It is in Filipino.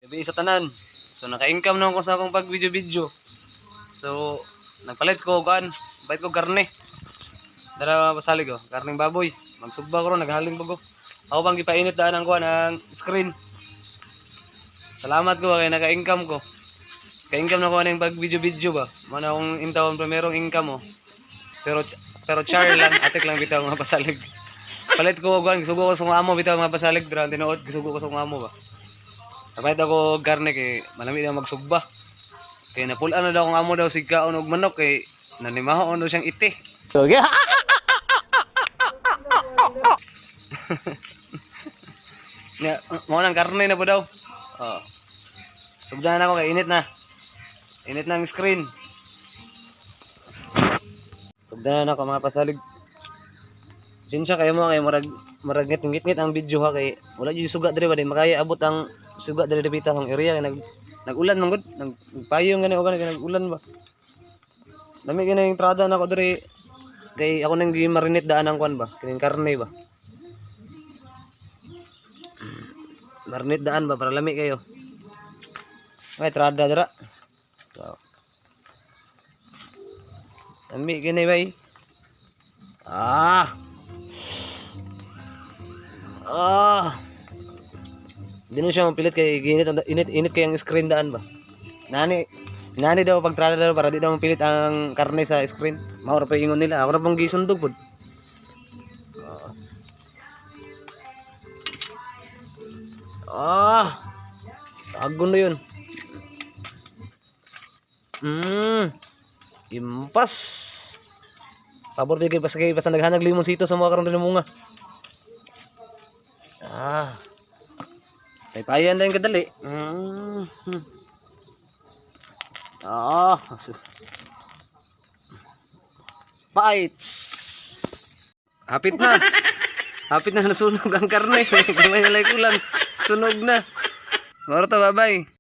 Gabi sa tanan. So naka-income na ako sa akong pag-video-video. So nagpalit ko kan, bait ko karne. Dara pasalig ko, karneng baboy. Magsugba ko ron, naghaling pa ko. Ako bang gipainit daan ang kuan ang screen. Salamat ko kay naka-income ko. Ka-income na ko ning pag-video-video ba. Mana akong intawon primerong income mo. Pero char lang, atik lang bitaw mga pasalig. Palit ko kuan, gisugo ko sa mga amo bitaw mga pasalig dra tinuod, gisugo ko sa mga amo ba. Napait ako garne kay malami daw magsugba. Kay napulan na daw akong amo daw sigkaon og manok kay nanimahon daw siyang iti. Okay. Nya mo nang karne na po daw. Oh. Sugdan ako kay init na. Init na ang screen. Sugdan na ako mga pasalig. Sinsya kayo mo kay murag ngit-ngit ang video ha kay wala jud suga diri ba di makaya abot ang suga diri dapita ang area kay nag-ulan man gud nagpayong gani o gani nag-ulan ba. Dami gani yung trada nako diri kay ako nang gi-marinate daan ang kwan ba kining karne ba. Marinate daan ba para lami kayo. Ay trada dira. So. Lami gani bay. Di na siya mapilit kay init kay ang screen daan ba. Nani daw pagtrada daw para di daw mapilit ang karne sa screen. Mao ra pa ingon nila. Ako ra pang gisundog pod. Tagon na yun. Impas. Pabor bigay basta naghanag limon sito sa mga karon din munga. Payan din kadali. Bites. Hapit na. Hapit na nasunog ang karne. Kamay nalay kulang. Sunog na. Moro to, bye-bye.